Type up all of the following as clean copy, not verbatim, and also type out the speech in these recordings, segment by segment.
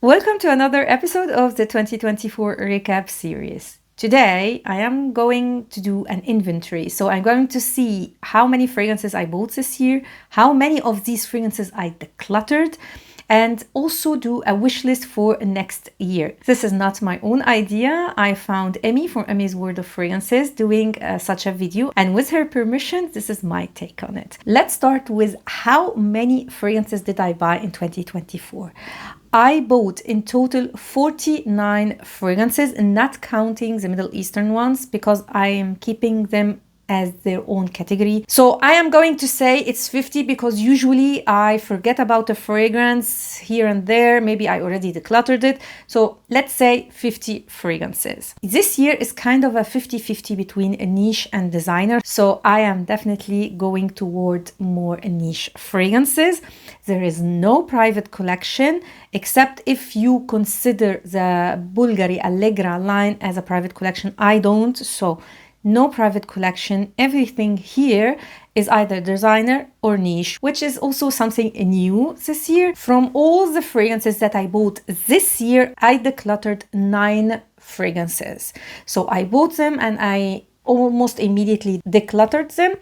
Welcome to another episode of the 2024 recap series. Today, I am going to do an inventory. So I'm going to see how many fragrances I bought this year, how many of these fragrances I decluttered, and also do a wish list for next year. This is not my own idea. I found Emmy from Emmy's World of Fragrances doing such a video, and with her permission, this is my take on it. Let's start with how many fragrances did I buy in 2024. I bought in total 49 fragrances, not counting the Middle Eastern ones because I am keeping them as their own category. So I am going to say it's 50 because usually I forget about a fragrance here and there. Maybe I already decluttered it. So let's say 50 fragrances. This year is kind of a 50-50 between a niche and designer. So I am definitely going toward more niche fragrances. There is no private collection, except if you consider the Bulgari Allegra line as a private collection. I don't, so no private collection. Everything here is either designer or niche, which is also something new this year. From all the fragrances that I bought this year, I decluttered 9 fragrances. So I bought them and I almost immediately decluttered them.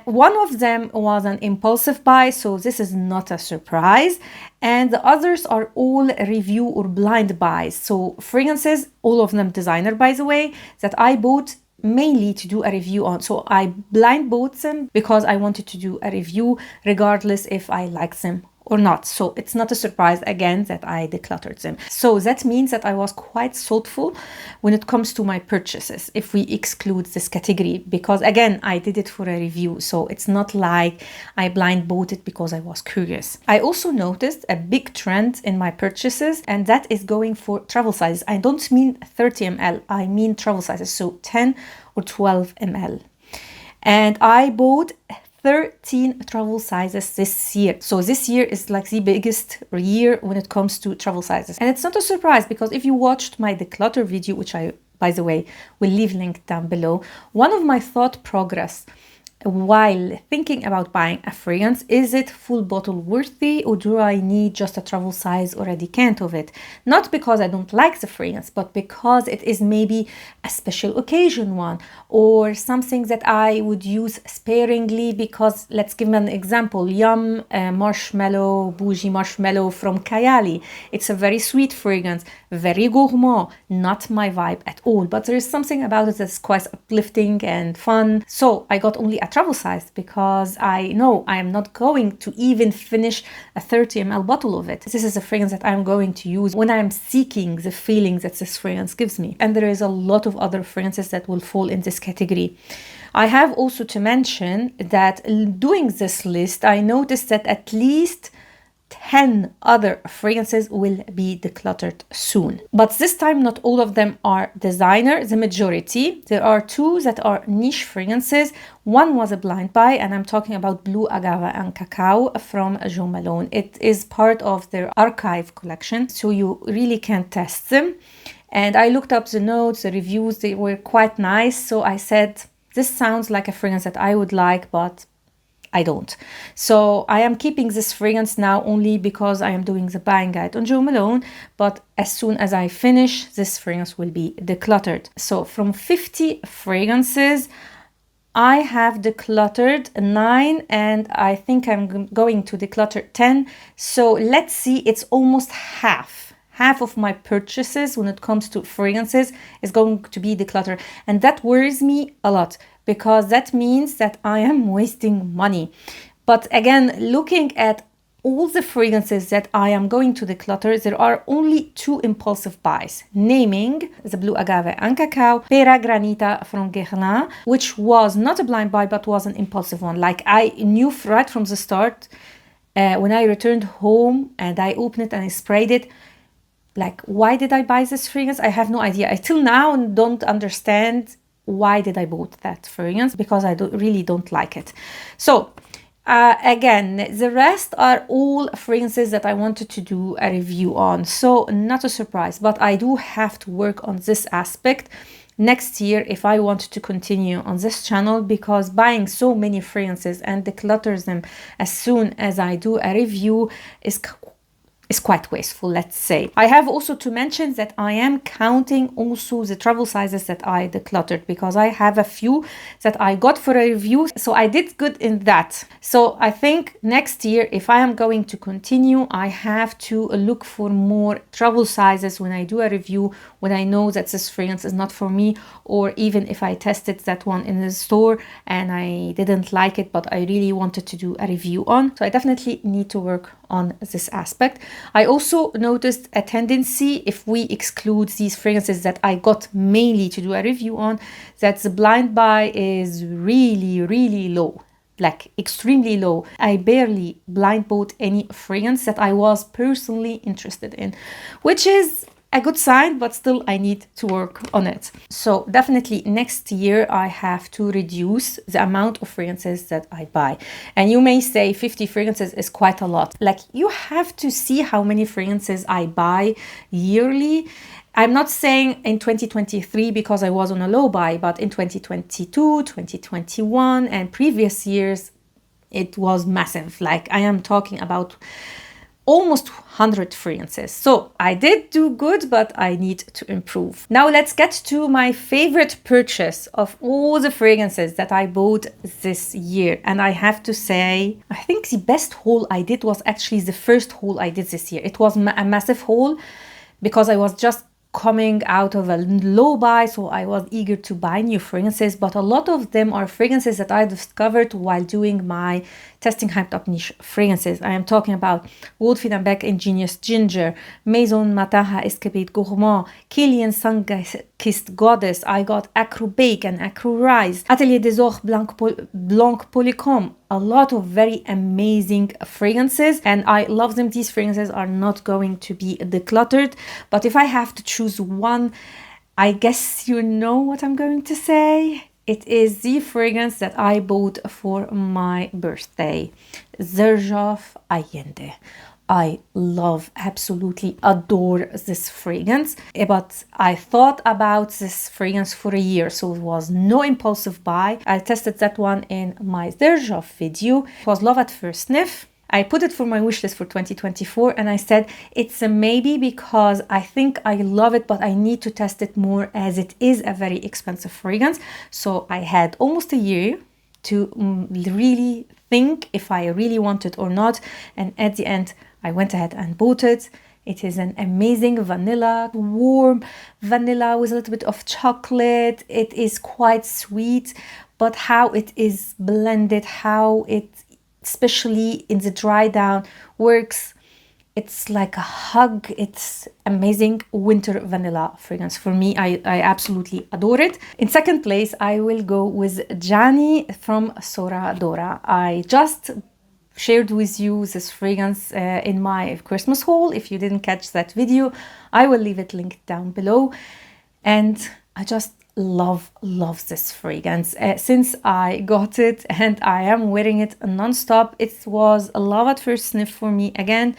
One of them was an impulsive buy, so this is not a surprise. And the others are all review or blind buys. So fragrances, all of them designer, by the way, that I bought mainly to do a review on. So I blind bought them because I wanted to do a review regardless if I like them or not. So it's not a surprise again that I decluttered them. So that means that I was quite thoughtful when it comes to my purchases, if we exclude this category, because again, I did it for a review. So it's not like I blind bought it because I was curious. I also noticed a big trend in my purchases, and that is going for travel sizes. I don't mean 30 ml, I mean travel sizes. So 10 or 12 ml. And I bought 13 travel sizes this year. So this year is like the biggest year when it comes to travel sizes. And it's not a surprise because if you watched my declutter video, which I, by the way, will leave link down below, one of my thought progress while thinking about buying a fragrance, is it full bottle worthy or do I need just a travel size or a decant of it? Not because I don't like the fragrance, but because it is maybe a special occasion one or something that I would use sparingly because, let's give an example, Yum Marshmallow, Bougie Marshmallow from Kayali. It's a very sweet fragrance, very gourmand, not my vibe at all, but there is something about it that's quite uplifting and fun. So I got only a travel size because I know I am not going to even finish a 30 ml bottle of it. This is a fragrance that I'm going to use when I'm seeking the feeling that this fragrance gives me. And there is a lot of other fragrances that will fall in this category. I have also to mention that doing this list, I noticed that at least 10 other fragrances will be decluttered soon. But this time, not all of them are designer, the majority. There are 2 that are niche fragrances. One was a blind buy, and I'm talking about Blue Agave and Cacao from Jo Malone. It is part of their archive collection, so you really can test them. And I looked up the notes, the reviews, they were quite nice. So I said, this sounds like a fragrance that I would like, but I don't. So I am keeping this fragrance now only because I am doing the buying guide on Jo Malone, but as soon as I finish, this fragrance will be decluttered. So from 50 fragrances, I have decluttered 9 and I think I'm going to declutter 10. So let's see, it's almost half. Half of my purchases when it comes to fragrances is going to be decluttered. And that worries me a lot because that means that I am wasting money. But again, looking at all the fragrances that I am going to declutter, there are only 2 impulsive buys, naming the Blue Agave and Cacao, Pera Granita from Guerlain, which was not a blind buy, but was an impulsive one. Like I knew right from the start, when I returned home and I opened it and I sprayed it, like, why did I buy this fragrance? I have no idea. I till now don't understand why did I bought that fragrance, because I really don't like it. So again, the rest are all fragrances that I wanted to do a review on. So not a surprise, but I do have to work on this aspect next year if I want to continue on this channel, because buying so many fragrances and declutter them as soon as I do a review is is quite wasteful, let's say. I have also to mention that I am counting also the travel sizes that I decluttered, because I have a few that I got for a review, so I did good in that. So I think next year, if I am going to continue, I have to look for more travel sizes when I do a review, when I know that this fragrance is not for me, or even if I tested that one in the store and I didn't like it, but I really wanted to do a review on. So I definitely need to work on this aspect. I also noticed a tendency, if we exclude these fragrances that I got mainly to do a review on, that the blind buy is really low, like extremely low. I barely blind bought any fragrance that I was personally interested in, which is a good sign, but still I need to work on it. So definitely next year I have to reduce the amount of fragrances that I buy. And you may say 50 fragrances is quite a lot. Like, you have to see how many fragrances I buy yearly. I'm not saying in 2023 because I was on a low buy, but in 2022, 2021 and previous years, it was massive. Like, I am talking about almost 100 fragrances. So I did do good, but I need to improve. Now let's get to my favorite purchase of all the fragrances that I bought this year. And I have to say, I think the best haul I did was actually the first haul I did this year. It was a massive haul because I was just coming out of a low buy, so I was eager to buy new fragrances, but a lot of them are fragrances that I discovered while doing my testing hyped up niche fragrances. I am talking about Wood Beck Ingenious Ginger, Maison Mataha Escapade Gourmand, Kilian Sun-Kissed Goddess. I got Acro Bake and Acro Rise, Atelier des Ors Blanc Polychrome. A lot of very amazing fragrances, and I love them. These fragrances are not going to be decluttered, but if I have to choose one, I guess you know what I'm going to say. It is the fragrance that I bought for my birthday, Xerjoff Allende. I love, absolutely adore this fragrance, but I thought about this fragrance for a year, so it was no impulsive buy. I tested that one in my Xerjoff video. It was love at first sniff. I put it for my wish list for 2024, and I said it's a maybe because I think I love it, but I need to test it more as it is a very expensive fragrance. So I had almost a year to really think if I really want it or not, and at the end I went ahead and bought it. It is an amazing vanilla, warm vanilla with a little bit of chocolate. It is quite sweet, but how it is blended, how it, especially in the dry down, works. It's like a hug. It's amazing winter vanilla fragrance. For me, I absolutely adore it. In second place, I will go with Gianni from Sora Dora. I just shared with you this fragrance in my Christmas haul. If you didn't catch that video, I will leave it linked down below. And I just love this fragrance since I got it, and I am wearing it non-stop. It was a love at first sniff for me. Again,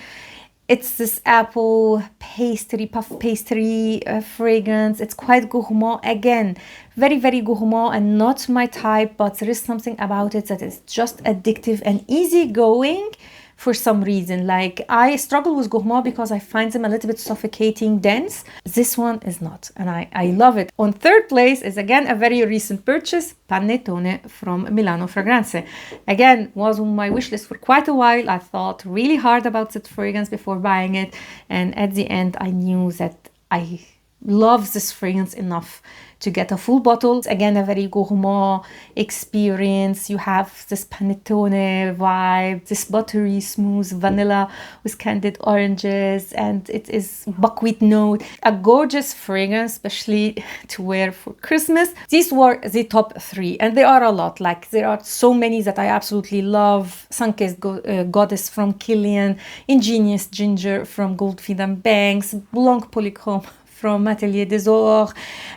it's this apple pastry, puff pastry fragrance. It's quite gourmand. Again, very gourmand and not my type, but there is something about it that is just addictive and easygoing for some reason. Like, I struggle with gourmand because I find them a little bit suffocating, dense. This one is not, and I love it. On third place is again a very recent purchase, Panettone from Milano Fragranze. Again, was on my wish list for quite a while. I thought really hard about that fragrance before buying it, and at the end I knew that I love this fragrance enough to get a full bottle. Again, a very gourmand experience. You have this panettone vibe, this buttery smooth vanilla with candied oranges, and it is buckwheat note. A gorgeous fragrance, especially to wear for Christmas. These were the top three, and there are a lot. Like, there are so many that I absolutely love. Sun-Kissed Goddess from Kilian, Ingenious Ginger from Goldfield & Banks, Blanc Polychrome from Atelier des Ors,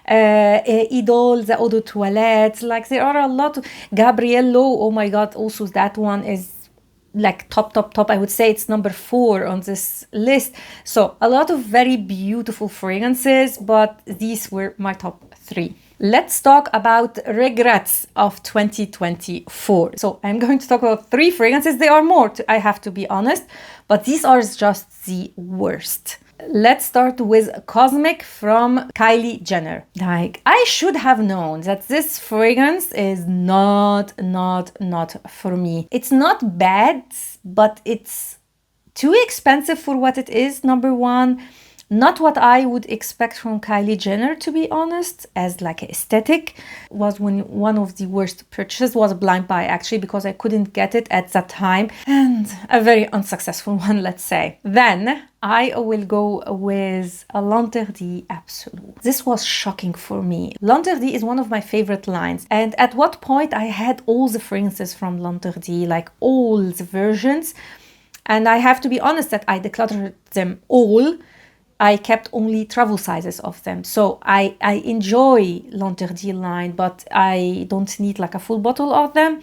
Idol, the Eau de Toilette. Like, there are a lot. Gabriello, oh my god, also that one is like top. I would say it's number 4 on this list. So a lot of very beautiful fragrances, but these were my top 3. Let's talk about regrets of 2024. So I'm going to talk about 3 fragrances. There are more, I have to be honest, but these are just the worst. Let's start with Cosmic from Kylie Jenner. Like, I should have known that this fragrance is not for me. It's not bad, but it's too expensive for what it is, number one. Not what I would expect from Kylie Jenner, to be honest, as like aesthetic. Was one of the worst purchases, was a blind buy actually, because I couldn't get it at that time, and a very unsuccessful one, let's say. Then I will go with a L'Interdit Absolute. This was shocking for me. L'Interdit is one of my favorite lines, and at what point I had all the fragrances from L'Interdit, like all the versions, and I have to be honest that I decluttered them all. I kept only travel sizes of them. So I enjoy L'Interdit line, but I don't need like a full bottle of them.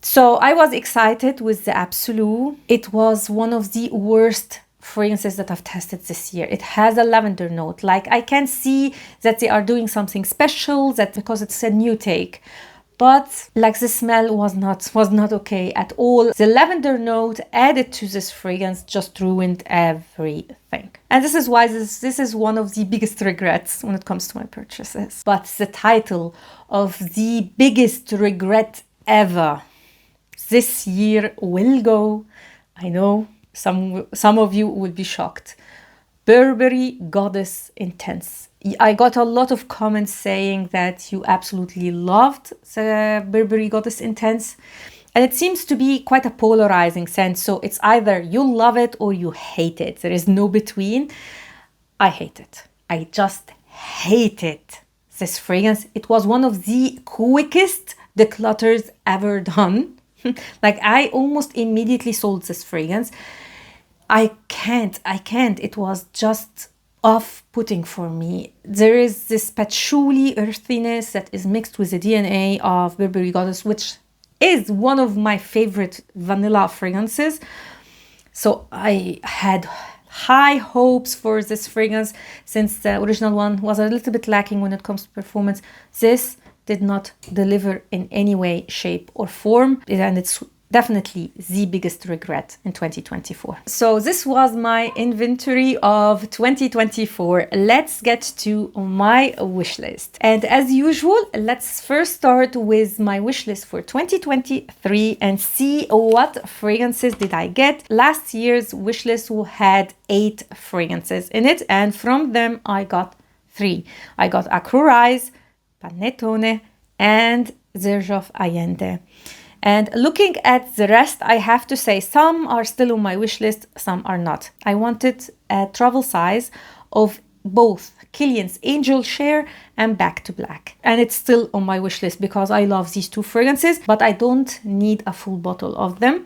So I was excited with the Absolute. It was one of the worst fragrances that I've tested this year. It has a lavender note. Like, I can see that they are doing something special, that because it's a new take. But like, the smell was not okay at all. The lavender note added to this fragrance just ruined everything. And this is why this is one of the biggest regrets when it comes to my purchases. But the title of the biggest regret ever this year will go, I know some of you will be shocked, Burberry Goddess Intense. I got a lot of comments saying that you absolutely loved the Burberry Goddess Intense. And it seems to be quite a polarizing sense. So it's either you love it or you hate it. There is no between. I hate it. I just hate it. This fragrance, it was one of the quickest declutters ever done. Like, I almost immediately sold this fragrance. I can't. It was just off-putting for me. There is this patchouli earthiness that is mixed with the DNA of Burberry Goddess, which is one of my favorite vanilla fragrances. So I had high hopes for this fragrance, since the original one was a little bit lacking when it comes to performance. This did not deliver in any way, shape or form, and it's definitely the biggest regret in 2024. So this was my inventory of 2024. Let's get to my wish list. And as usual, let's first start with my wish list for 2023 and see what fragrances did I get. Last year's wish list had 8 fragrances in it, and from them I got 3. I got Acro Rise, Panettone, and Xerjoff Allende. And looking at the rest, I have to say some are still on my wish list, some are not. I wanted a travel size of both Kilian's Angel Share and Back to Black. And it's still on my wish list because I love these 2 fragrances, but I don't need a full bottle of them.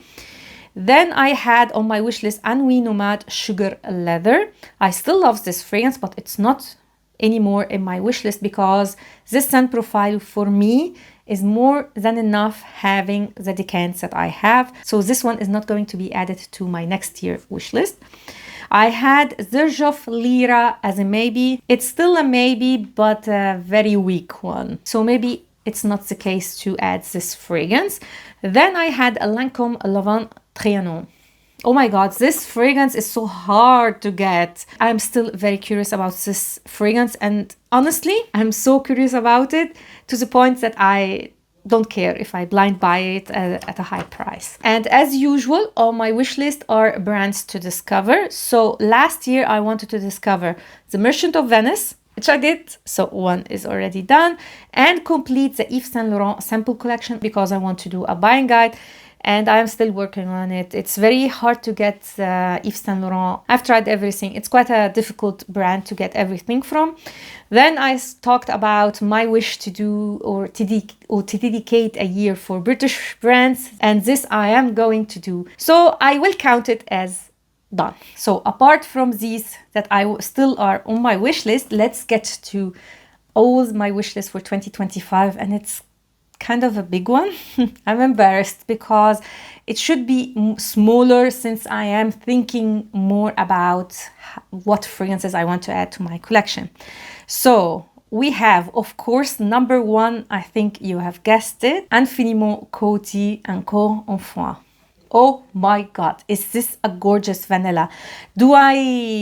Then I had on my wish list Anui Nomad Sugar Leather. I still love this fragrance, but it's not anymore in my wish list because this scent profile for me is more than enough having the decants that I have. So this one is not going to be added to my next year wish list. I had Xerjoff Lyra as a maybe. It's still a maybe, but a very weak one. So maybe it's not the case to add this fragrance. Then I had a Lancôme Lavande Trianon. Oh my God, this fragrance is so hard to get. I'm still very curious about this fragrance, and honestly, I'm so curious about it to the point that I don't care if I blind buy it at a high price. And as usual, on my wish list are brands to discover. So last year I wanted to discover The Merchant of Venice, which I did, so one is already done, and complete the Yves Saint Laurent sample collection because I want to do a buying guide. And I'm still working on it. It's very hard to get Yves Saint Laurent. I've tried everything. It's quite a difficult brand to get everything from. Then I talked about my wish to do or to dedicate a year for British brands. And this I am going to do. So I will count it as done. So apart from these that I still are on my wish list, let's get to all my wish list for 2025. And it's kind of a big one. I'm embarrassed because it should be smaller since I am thinking more about what fragrances I want to add to my collection. So we have, of course, number one, I think you have guessed it, Infiniment Coty Encore Enfant. Oh my God, is this a gorgeous vanilla? Do I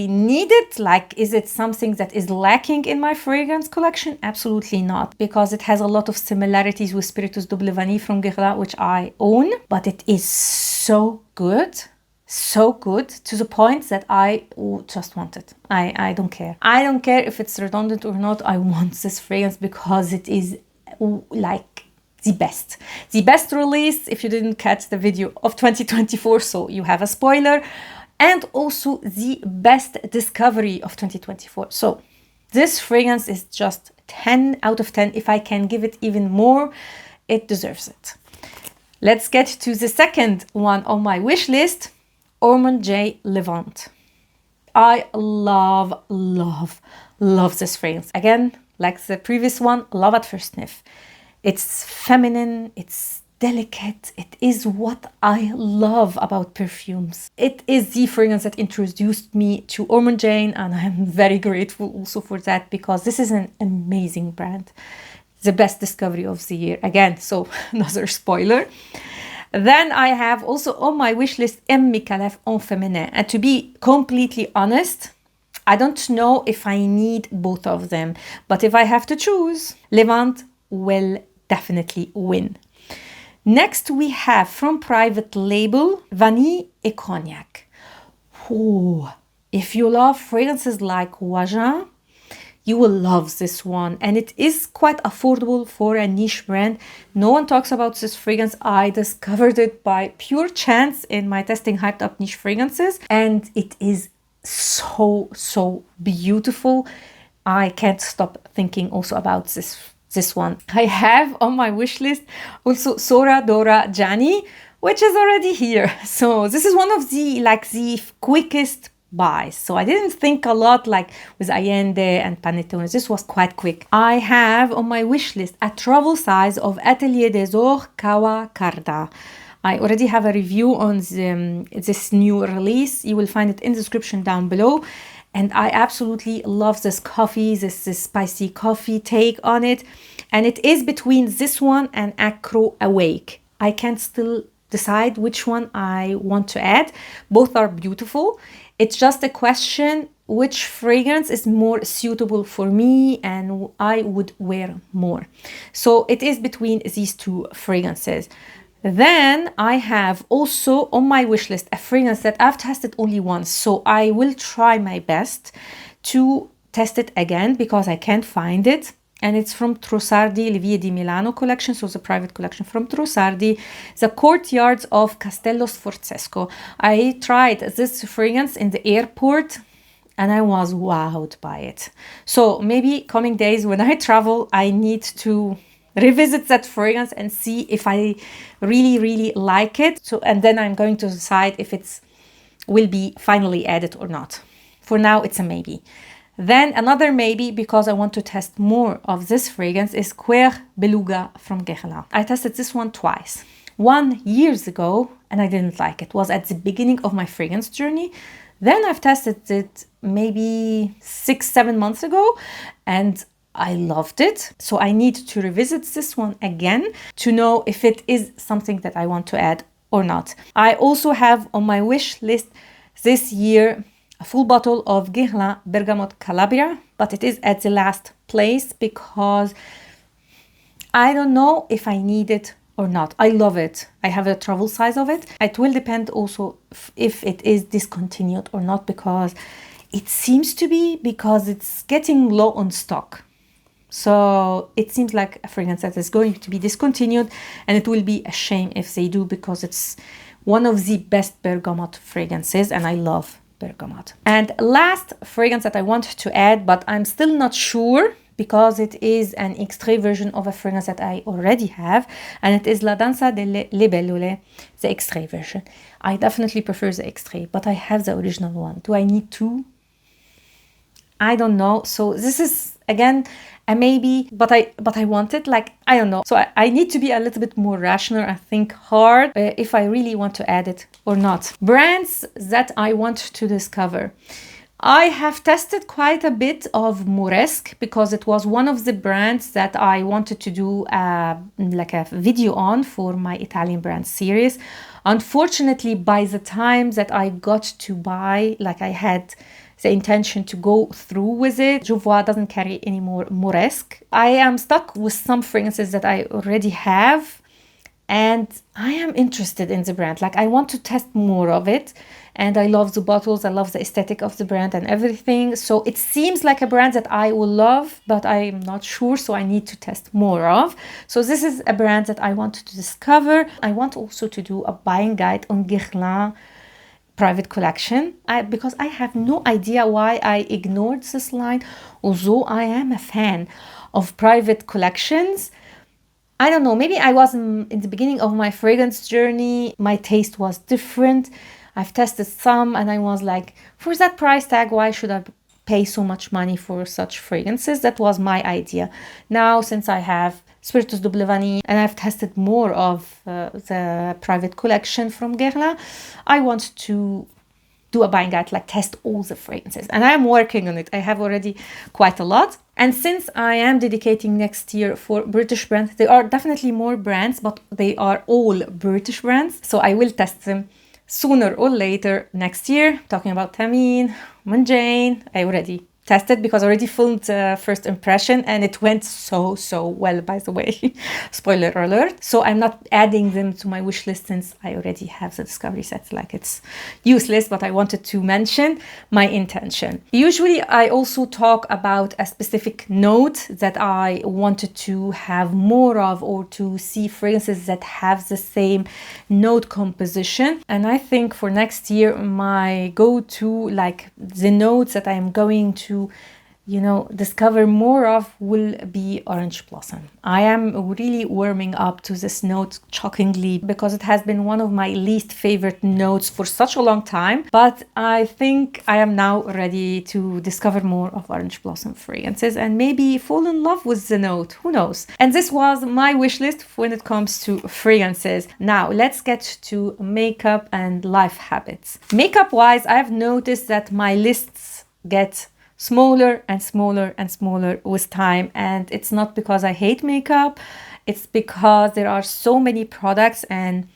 need it? Like, is it something that is lacking in my fragrance collection? Absolutely not, because it has a lot of similarities with Spiritus Double Vanille from Guerlain, which I own, but it is so good to the point that I just want it. I don't care. I don't care if it's redundant or not. I want this fragrance because it is like the best release, if you didn't catch the video, of 2024, so you have a spoiler, and also the best discovery of 2024. So this fragrance is just 10 out of 10. If I can give it even more, it deserves it. Let's get to the second one on my wish list, Ormond J. Levant. I love this fragrance. Again, like the previous one, love at first sniff. It's feminine, it's delicate, it is what I love about perfumes. It is the fragrance that introduced me to Ormond Jane, and I am very grateful also for that, because this is an amazing brand. The best discovery of the year. Again, so another spoiler. Then I have also on my wish list M. Micallef en féminin. And to be completely honest, I don't know if I need both of them. But if I have to choose, Levant will definitely win. Next we have from private label Vanille et Cognac. Oh, if you love fragrances like Wajan, you will love this one, and it is quite affordable for a niche brand. No one talks about this fragrance. I discovered it by pure chance in my testing hyped up niche fragrances, and it is so beautiful. I can't stop thinking also about this one. I have on my wish list also Sora Dora Gianni, which is already here. So this is one of the quickest buys. So I didn't think a lot like with Allende and Panettone. This was quite quick. I have on my wish list a travel size of Atelier des Ors Kawa Karda. I already have a review on this new release. You will find it in the description down below. And I absolutely love this coffee, this spicy coffee take on it. And it is between this one and Acro Awake. I can't still decide which one I want to add. Both are beautiful. It's just a question which fragrance is more suitable for me and I would wear more. So it is between these two fragrances. Then I have also on my wish list a fragrance that I've tested only once. So I will try my best to test it again because I can't find it. And it's from Trussardi Le Vie di Milano collection, so the private collection from Trussardi, the Courtyards of Castello Sforzesco. I tried this fragrance in the airport and I was wowed by it. So maybe coming days when I travel, I need to revisit that fragrance and see if I really like it. So, and then I'm going to decide if it's will be finally added or not. For now, it's a maybe. Then another maybe, because I want to test more of this fragrance, is Cuir Beluga from Guerlain. I tested this one twice. 1 year ago, and I didn't like it. It was at the beginning of my fragrance journey. Then I've tested it maybe 6-7 months ago, and I loved it. So I need to revisit this one again to know if it is something that I want to add or not. I also have on my wish list this year a full bottle of Guerlain Bergamot Calabria, but it is at the last place because I don't know if I need it or not. I love it. I have a travel size of it. It will depend also if it is discontinued or not, because it seems to be, because it's getting low on stock. So it seems like a fragrance that is going to be discontinued, and it will be a shame if they do, because it's one of the best bergamot fragrances and I love bergamot. And last fragrance that I want to add, but I'm still not sure because it is an extrait version of a fragrance that I already have, and it is La Danza delle Libellule, the extrait version. I definitely prefer the extrait, but I have the original one. Do I need two? I don't know. So this is again a maybe, but I want it, like, I don't know. So I need to be a little bit more rational. I think hard if I really want to add it or not. Brands that I want to discover. I have tested quite a bit of Moresque because it was one of the brands that I wanted to do like a video on for my Italian brand series. Unfortunately, by the time that I got to buy, like I had the intention to go through with it, Jouvois doesn't carry any more Moresque. I am stuck with some fragrances that I already have, and I am interested in the brand. Like I want to test more of it, and I love the bottles, I love the aesthetic of the brand and everything. So it seems like a brand that I will love, but I'm not sure, so I need to test more of. So this is a brand that I want to discover. I want also to do a buying guide on Guerlain private collection, because I have no idea why I ignored this line, although I am a fan of private collections. I don't know, maybe I was in the beginning of my fragrance journey, my taste was different. I've tested some and I was like, for that price tag, why should I pay so much money for such fragrances? That was my idea. Now, since I have Spiritus Double Vanille and I've tested more of the private collection from Guerlain, I want to do a buying guide, like test all the fragrances. And I am working on it. I have already quite a lot. And since I am dedicating next year for British brands, there are definitely more brands, but they are all British brands. So I will test them sooner or later next year. Talking about Tamine, Manjane, I already tested because I already filmed the first impression and it went so well, by the way. Spoiler alert. So I'm not adding them to my wish list since I already have the discovery set. Like it's useless, but I wanted to mention my intention. Usually I also talk about a specific note that I wanted to have more of, or to see fragrances that have the same note composition. And I think for next year, my go-to, like the notes that I'm going to discover more of, will be orange blossom. I am really warming up to this note shockingly, because it has been one of my least favorite notes for such a long time. But I think I am now ready to discover more of orange blossom fragrances and maybe fall in love with the note. Who knows? And this was my wish list when it comes to fragrances. Now let's get to makeup and life habits. Makeup wise, I've noticed that my lists get smaller and smaller and smaller with time, and it's not because I hate makeup, it's because there are so many products, and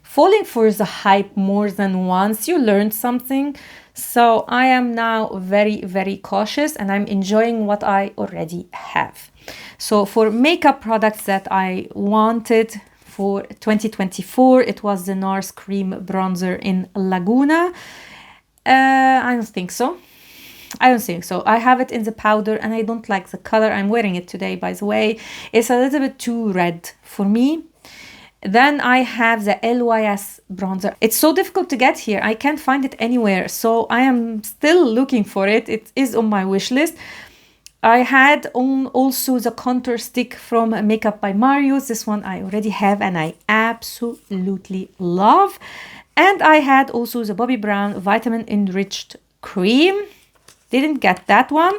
falling for the hype more than once, you learn something. So I am now very cautious, and I'm enjoying what I already have. So for makeup products that I wanted for 2024, it was the NARS Cream Bronzer in Laguna. I don't think so. I have it in the powder and I don't like the color. I'm wearing it today, by the way. It's a little bit too red for me. Then I have the LYS bronzer. It's so difficult to get here. I can't find it anywhere. So I am still looking for it. It is on my wish list. I had also the contour stick from Makeup by Marius. This one I already have and I absolutely love. And I had also the Bobbi Brown Vitamin Enriched Cream. Didn't get that one.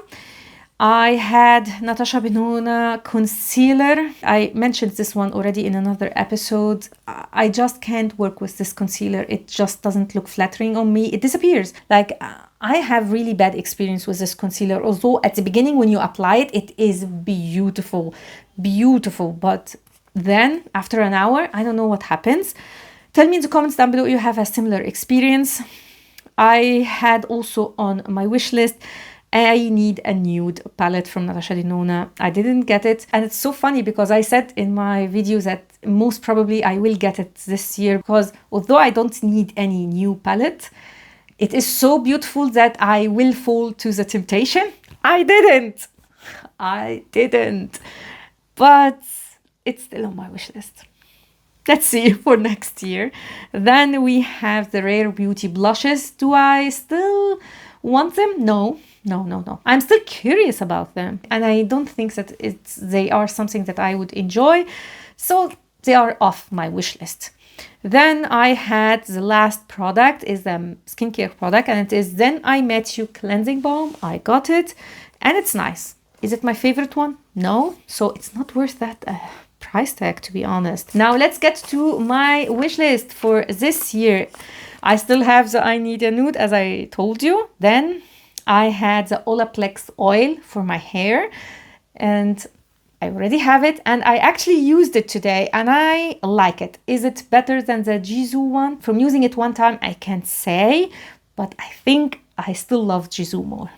I had Natasha Denona concealer. I mentioned this one already in another episode. I just can't work with this concealer. It just doesn't look flattering on me. It disappears. Like, I have really bad experience with this concealer. Although at the beginning when you apply it, it is beautiful. But then after an hour, I don't know what happens. Tell me in the comments down below if you have a similar experience. I had also on my wish list, I need a nude palette from Natasha Denona. I didn't get it. And it's so funny because I said in my video that most probably I will get it this year, because although I don't need any new palette, it is so beautiful that I will fall to the temptation. I didn't. But it's still on my wish list. Let's see for next year. Then we have the Rare Beauty blushes. Do I still want them? No. I'm still curious about them. And I don't think that they are something that I would enjoy. So they are off my wish list. Then I had the last product is a skincare product, and it is Then I Met You Cleansing Balm. I got it and it's nice. Is it my favorite one? No. So it's not worth that price tag, to be honest. Now let's get to my wish list for this year. I still have the I Need a Nude, as I told you. Then I had the Olaplex oil for my hair, and I already have it, and I actually used it today and I like it. Is it better than the Jisoo one? From using it one time, I can't say, but I think I still love Jisoo more.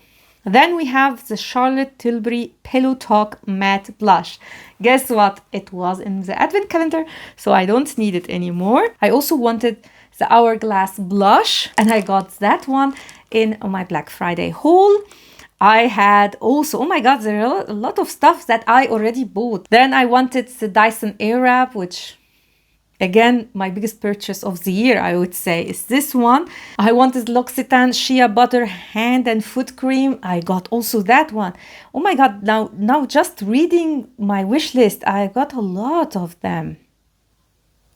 Then we have the Charlotte Tilbury Pillow Talk Matte Blush. Guess what? It was in the advent calendar, so I don't need it anymore. I also wanted the Hourglass Blush, and I got that one in my Black Friday haul. I had also, oh my god, there are a lot of stuff that I already bought. Then I wanted the Dyson Airwrap, which again, my biggest purchase of the year, I would say, is this one. I wanted L'Occitane Shea Butter Hand and Foot Cream. I got also that one. Oh my god, now just reading my wish list, I got a lot of them.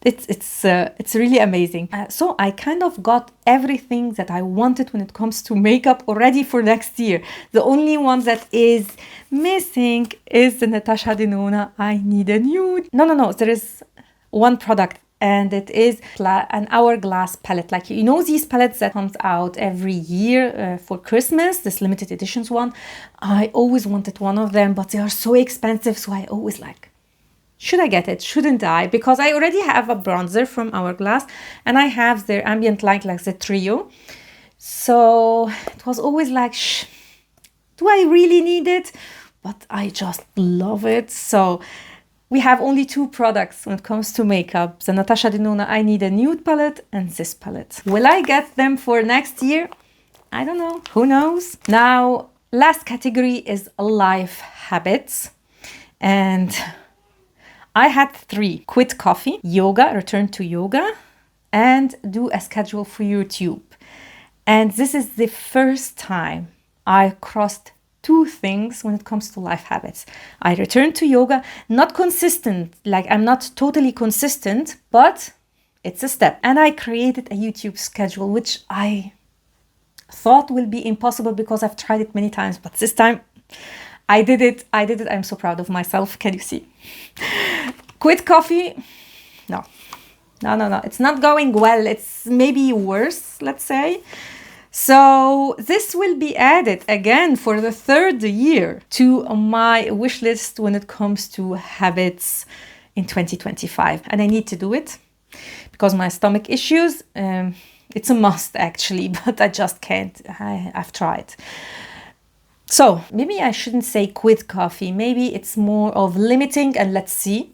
It's really amazing. So I kind of got everything that I wanted when it comes to makeup already for next year. The only one that is missing is the Natasha Denona I Need a Nude. No, there is one product, and it is an Hourglass palette. Like, you know, these palettes that comes out every year for Christmas, this limited editions one. I always wanted one of them, but they are so expensive, so I always like, should I get it? Shouldn't I? Because I already have a bronzer from Hourglass, and I have their ambient light, like the trio. So it was always like, do I really need it? But I just love it. So we have only two products when it comes to makeup. The Natasha Denona I Need a Nude palette and this palette. Will I get them for next year? I don't know. Who knows? Now, last category is life habits. And I had 3: quit coffee, yoga, return to yoga, and do a schedule for YouTube. And this is the first time I crossed 2 things when it comes to life habits. I returned to yoga, not consistent, like I'm not totally consistent, but it's a step. And I created a YouTube schedule, which I thought will be impossible because I've tried it many times, but this time I did it. I'm so proud of myself. Can you see? Quit coffee. No. It's not going well. It's maybe worse, let's say. So this will be added again for the 3rd year to my wish list when it comes to habits in 2025. And I need to do it because my stomach issues, it's a must actually, but I just can't. I've tried. So maybe I shouldn't say quit coffee. Maybe it's more of limiting, and let's see.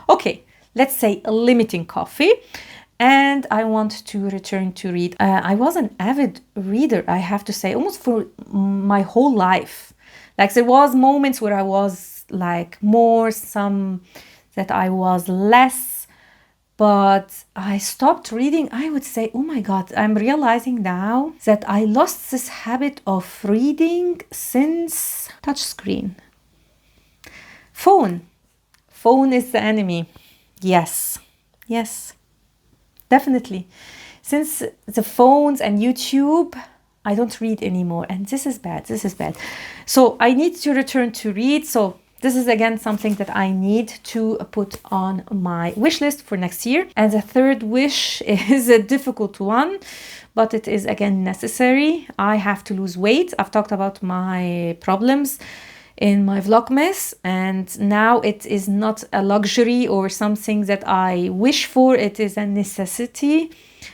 Okay, let's say limiting coffee. And I want to return to read. I was an avid reader, I have to say, almost for my whole life. Like, there was moments where I was like more, some that I was less. But I stopped reading. I would say, oh my God, I'm realizing now that I lost this habit of reading since touchscreen. Phone is the enemy. Yes, definitely. Since the phones and YouTube, I don't read anymore. And this is bad. So I need to return to read. So this is again something that I need to put on my wish list for next year. And the 3rd wish is a difficult one, but it is again necessary. I have to lose weight. I've talked about my problems in my Vlogmas, and now it is not a luxury or something that I wish for. It is a necessity,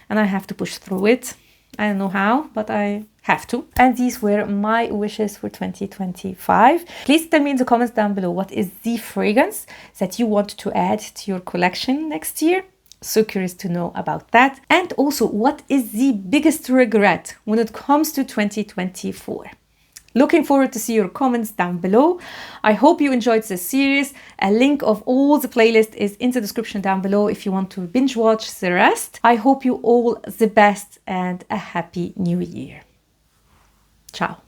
and I have to push through it. I don't know how, but I have to. And these were my wishes for 2025. Please tell me in the comments down below, what is the fragrance that you want to add to your collection next year? So curious to know about that. And also, what is the biggest regret when it comes to 2024? Looking forward to see your comments down below. I hope you enjoyed this series. A link of all the playlist is in the description down below if you want to binge watch the rest. I hope you all the best and a happy new year. Ciao.